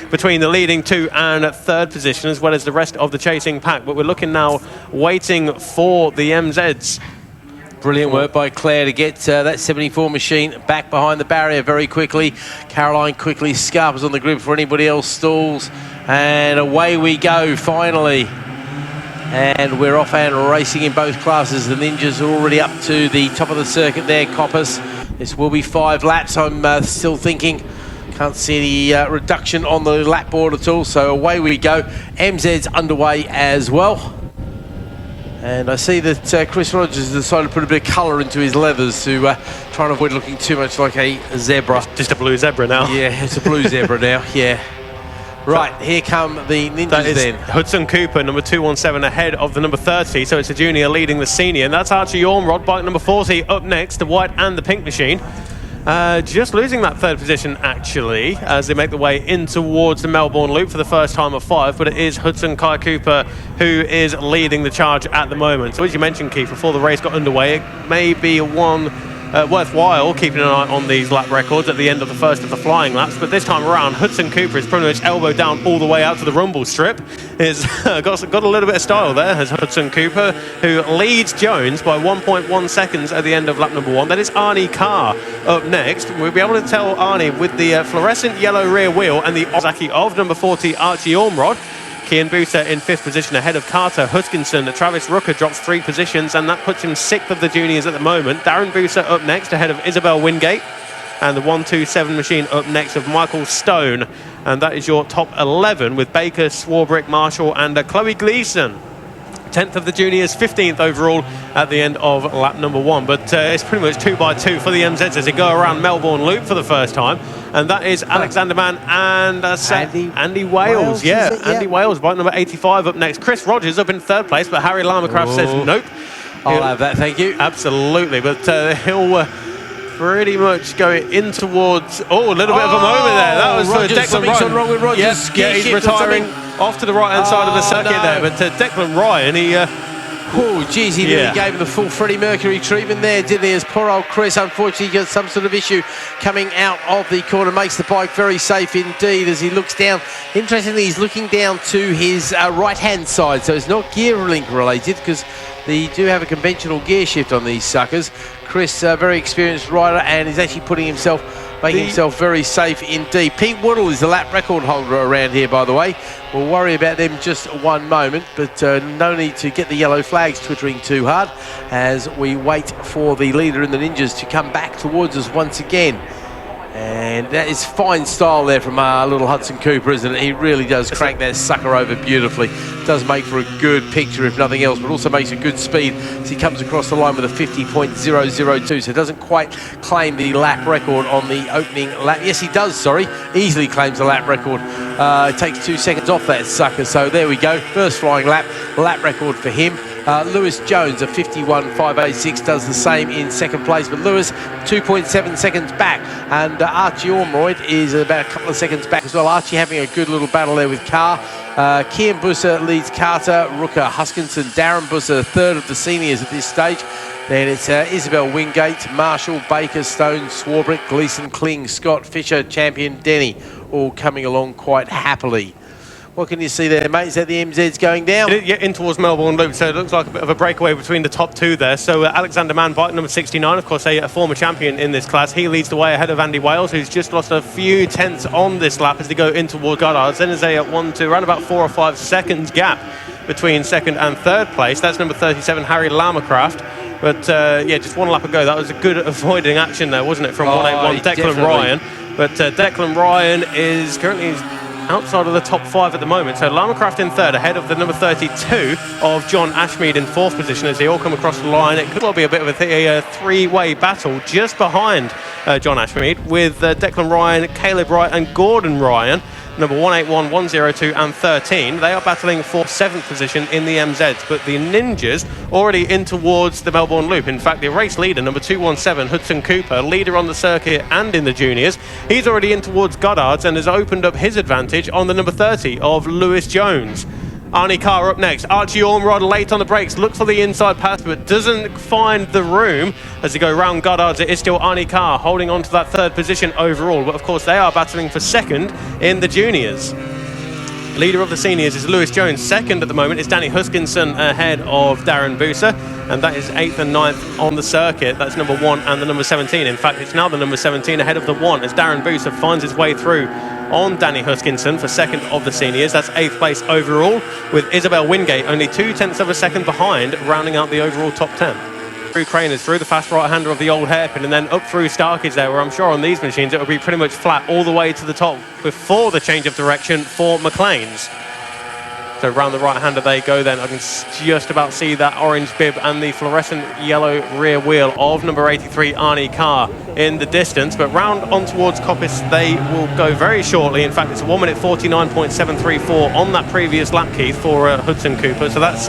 between the leading 2 and 3rd position, as well as the rest of the chasing pack. But we're looking now, waiting for the MZs. Brilliant work by Claire to get that 74 machine back behind the barrier very quickly. Caroline quickly scarpers on the grid for anybody else stalls. And away we go, finally. And we're off and racing in both classes. The Ninjas are already up to the top of the circuit there, Coppers. This will be 5 laps, I'm still thinking. Can't see any reduction on the lap board at all, so away we go. MZ's underway as well. And I see that Chris Rogers has decided to put a bit of colour into his leathers to try and avoid looking too much like a zebra. Just a blue zebra now. Yeah, it's a blue zebra now, yeah. Right, here come the Ninjas that is then. Hudson Cooper, number 217, ahead of the number 30, so it's a junior leading the senior. And that's Archie Ormrod, bike number 40, up next, the white and the pink machine. Just losing that 3rd position, actually, as they make the way in towards the Melbourne Loop for the first time of 5, but it is Hudson Kai Cooper who is leading the charge at the moment. So as you mentioned, Keith, before the race got underway, it may be worthwhile keeping an eye on these lap records at the end of the first of the flying laps, but this time around Hudson Cooper is pretty much elbow down all the way out to the rumble strip. He's got a little bit of style there, as Hudson Cooper, who leads Jones by 1.1 seconds at the end of lap number 1. That is Arnie Carr up next. We'll be able to tell Arnie with the fluorescent yellow rear wheel and the Ozaki of number 40 Archie Ormrod. Kian Booster in 5th position ahead of Carter Hutchinson. Travis Rooker drops 3 positions, and that puts him 6th of the juniors at the moment. Darren Booster up next ahead of Isabel Wingate. And the 127 machine up next of Michael Stone. And that is your top 11 with Baker, Swarbrick, Marshall and Chloe Gleason. 10th of the juniors, 15th overall at the end of lap number 1. But it's pretty much 2 by 2 for the MZs as they go around Melbourne Loop for the first time. And that is Alexander Mann and Andy Wales. Yeah, Andy Wales, bike number 85 up next. Chris Rogers up in 3rd place, but Harry Lamacraft says nope. I'll have that, thank you. Absolutely, but he'll pretty much go in towards... a little bit of a moment there. That was Declan Ryan. Wrong with Rogers. Yeah, he's retiring off to the right-hand side of the circuit there. But Declan Ryan, he... oh, geez, he really gave him the full Freddie Mercury treatment there, didn't he? As poor old Chris, unfortunately, got some sort of issue coming out of the corner. Makes the bike very safe indeed as he looks down. Interestingly, he's looking down to his right-hand side, so it's not gear link related because they do have a conventional gear shift on these suckers. Chris, very experienced rider, and is actually putting himself, making himself very safe indeed. Pete Woodall is the lap record holder around here, by the way. We'll worry about them just one moment, but no need to get the yellow flags twittering too hard as we wait for the leader in the Ninjas to come back towards us once again. And that is fine style there from little Hudson Cooper, isn't it? He really does crank that sucker over beautifully. Does make for a good picture, if nothing else, but also makes a good speed as he comes across the line with a 50.002. So doesn't quite claim the lap record on the opening lap. Yes, he does, sorry. Easily claims the lap record. It takes 2 seconds off that sucker. So there we go. First flying lap record for him. Lewis Jones, a 51.586, does the same in 2nd place, but Lewis 2.7 seconds back, and Archie Ormrod is about a couple of seconds back as well. Archie having a good little battle there with Carr. Kian Busser leads Carter, Rooker, Huskinson, Darren Busser, 3rd of the seniors at this stage. Then it's Isabel Wingate, Marshall, Baker, Stone, Swarbrick, Gleason, Kling, Scott, Fisher, Champion, Denny, all coming along quite happily. What can you see there, mate? Is that the MZs going down? Yeah, in towards Melbourne Loop, so it looks like a bit of a breakaway between the top 2 there. So Alexander Mann, bike number 69, of course a former champion in this class. He leads the way ahead of Andy Wales, who's just lost a few tenths on this lap as they go in towards Goddard's. Then there's around about 4 or 5 seconds gap between 2nd and 3rd place. That's number 37, Harry Lamacraft. But yeah, just 1 lap ago, that was a good avoiding action there, wasn't it, from 181 Declan Ryan. But Declan Ryan is currently outside of the top 5 at the moment. So Lamacraft in 3rd, ahead of the number 32 of John Ashmead in 4th position as they all come across the line. It could well be a bit of a 3-way battle just behind John Ashmead with Declan Ryan, Caleb Wright and Gordon Ryan. Number 181, 102 and 13. They are battling for 7th position in the MZs, but the Ninjas already in towards the Melbourne Loop. In fact, the race leader, number 217, Hudson Cooper, leader on the circuit and in the juniors, he's already in towards Goddard's and has opened up his advantage on the number 30 of Lewis Jones. Arnie Carr up next. Archie Ormrod late on the brakes, looks for the inside pass but doesn't find the room as they go round Goddards. It is still Arnie Carr holding on to that third position overall, but of course they are battling for second in the juniors. Leader of the seniors is Lewis Jones. Second at the moment is Danny Huskinson ahead of Darren Booser, and that is 8th and 9th on the circuit. That's number 1 and the number 17. In fact, it's now the number 17 ahead of the 1 as Darren Booser finds his way through on Danny Huskinson for second of the seniors. That's 8th place overall, with Isabel Wingate only 0.2 of a second behind, rounding out the overall top 10. Through Craners, through the fast right-hander of the old hairpin, and then up through Starkey's there, where I'm sure on these machines it will be pretty much flat all the way to the top before the change of direction for McLean's. So round the right-hander they go then. I can just about see that orange bib and the fluorescent yellow rear wheel of number 83, Arnie Carr, in the distance. But round on towards Coppice they will go very shortly. In fact, it's a 1 minute 49.734 on that previous lap, Keith, for Hudson Cooper. So that's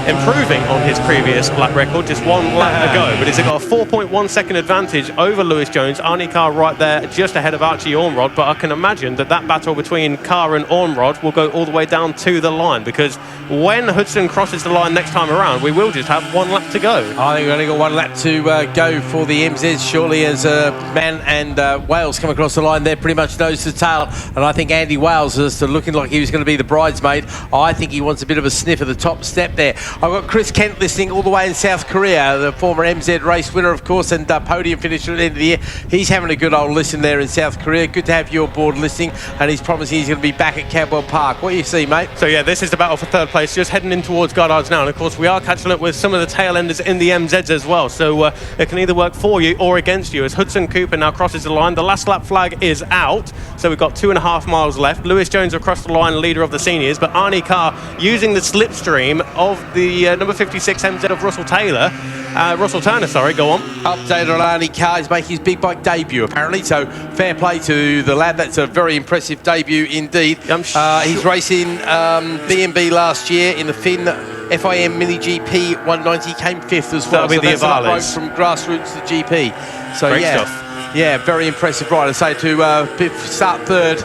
improving on his previous lap record, just 1 lap ago. But he's got a 4.1 second advantage over Lewis Jones. Arnie Carr right there just ahead of Archie Ormrod, but I can imagine that battle between Carr and Ormrod will go all the way down to the line, because when Hudson crosses the line next time around, we will just have 1 lap to go. I think we've only got 1 lap to go for the MZs shortly, as Mann and Wales come across the line. They're pretty much nose to tail, and I think Andy Wales is looking like he was going to be the bridesmaid. I think he wants a bit of a sniff of the top step there. I've got Chris Kent listening all the way in South Korea, the former MZ race winner, of course, and podium finisher at the end of the year. He's having a good old listen there in South Korea. Good to have you aboard listening, and he's promising he's going to be back at Cadwell Park. What do you see, mate? So yeah, this is the battle for third place, just heading in towards Goddards now, and of course we are catching up with some of the tail enders in the MZs as well, so it can either work for you or against you as Hudson Cooper now crosses the line. The last lap flag is out, so we've got 2.5 miles left. Lewis Jones across the line, leader of the seniors, but Arnie Carr using the slipstream of the number 56 MZ of Russell Turner, sorry, go on. Update on Arnie Carr. He's making his big bike debut apparently, so fair play to the lad. That's a very impressive debut indeed. He's racing B&B last year in the FIM Mini GP 190, came 5th as well. That'll be so the Avales. So from grassroots to GP. So Great yeah, stuff. Yeah, very impressive rider. So to start third.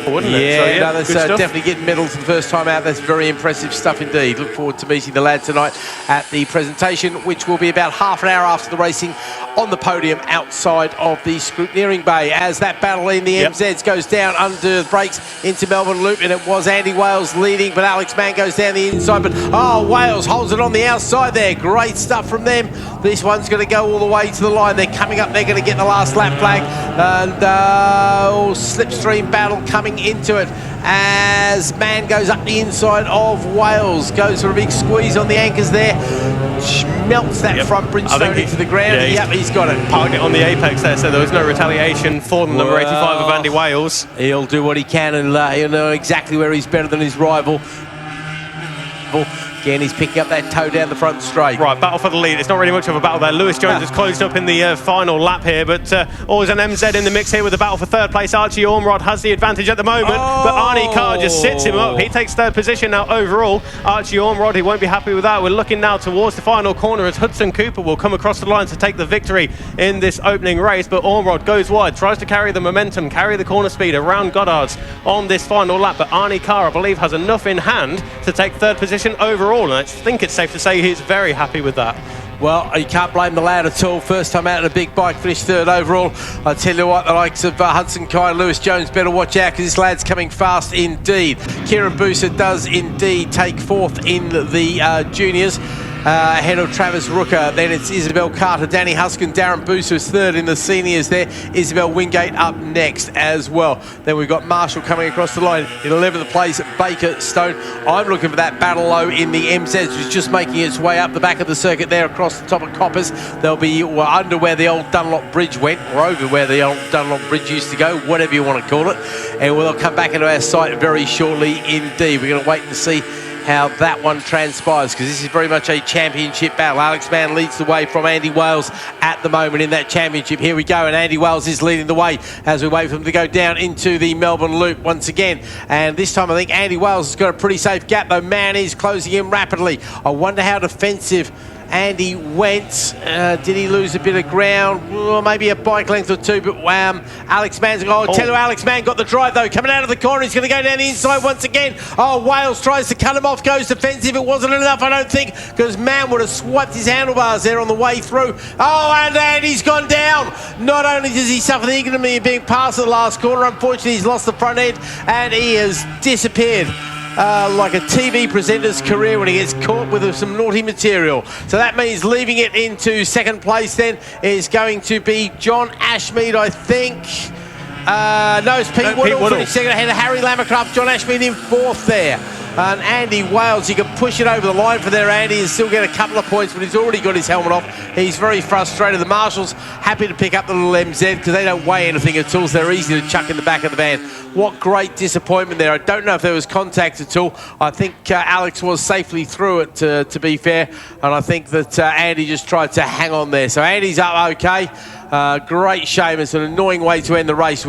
Wouldn't yeah, it? So, yeah, no, that's good definitely getting medals for the first time out. That's very impressive stuff indeed. Look forward to meeting the lad tonight at the presentation, which will be about half an hour after the racing on the podium outside of the scrutineering bay, as that battle in the MZs goes down under the brakes into Melbourne Loop, and it was Andy Wales leading, but Alex Mann goes down the inside, but Wales holds it on the outside there. Great stuff from them. This one's going to go all the way to the line. They're coming up, they're going to get the last lap flag, and slipstream battle coming into it as Mann goes up the inside of Wales, goes for a big squeeze on the anchors there, melts that front Bridgestone into the ground. He's got it. Parked it on the apex there, so there was no retaliation for the number 85 of Andy Wales. He'll do what he can, and he'll know exactly where he's better than his rival. Again, he's picking up that toe down the front straight. Right, battle for the lead. It's not really much of a battle there. Lewis Jones has closed up in the final lap here, but always an MZ in the mix here with the battle for third place. Archie Ormrod has the advantage at the moment, but Arnie Carr just sits him up. He takes third position now overall. Archie Ormrod, he won't be happy with that. We're looking now towards the final corner as Hudson Cooper will come across the line to take the victory in this opening race, but Ormrod goes wide, tries to carry the momentum, carry the corner speed around Goddards on this final lap, but Arnie Carr, I believe, has enough in hand to take third position overall, and I think it's safe to say he's very happy with that. Well, you can't blame the lad at all. First time out in a big bike, finished third overall. I tell you what, the likes of Hudson Kai and Lewis Jones better watch out, because this lad's coming fast indeed. Kieran Booser does indeed take fourth in the juniors. Ahead of Travis Rooker. Then it's Isabel Carter, Danny Huskin, Darren Booser is third in the seniors there. Isabel Wingate up next as well. Then we've got Marshall coming across the line in 11th place at Baker Stone. I'm looking for that battle low in the MZs, who's just making its way up the back of the circuit there across the top of Coppers. They'll be under where the old Dunlop Bridge went, or over where the old Dunlop Bridge used to go, whatever you want to call it. And we'll come back into our sight very shortly indeed. We're going to wait and see how that one transpires, because this is very much a championship battle. Alex Mann leads the way from Andy Wales at the moment in that championship. Here we go, and Andy Wales is leading the way as we wait for him to go down into the Melbourne Loop once again. And this time I think Andy Wales has got a pretty safe gap, though Mann is closing in rapidly. I wonder how defensive Andy went. Did he lose a bit of ground? Well, maybe a bike length or two, but Alex Mann's tell you, Alex Mann got the drive though. Coming out of the corner, he's going to go down the inside once again. Oh, Wales tries to cut him off, goes defensive. It wasn't enough, I don't think, because Mann would have swiped his handlebars there on the way through. Oh, and Andy's gone down. Not only does he suffer the ignominy of being passed at the last corner, unfortunately he's lost the front end and he has disappeared. Like a TV presenter's career when he gets caught with some naughty material. So that means leaving it into second place then is going to be John Ashmead, I think. No, it's Pete Woodall finished second ahead of Harry Lamacraft. John Ashmead in fourth there. And Andy Wales, you can push it over the line for there, Andy, and still get a couple of points, but he's already got his helmet off. He's very frustrated. The marshals happy to pick up the little MZ because they don't weigh anything at all, so they're easy to chuck in the back of the van. What great disappointment there. I don't know if there was contact at all. I think Alex was safely through it, to be fair, and I think that Andy just tried to hang on there. So Andy's up okay. Great shame. It's an annoying way to end the race.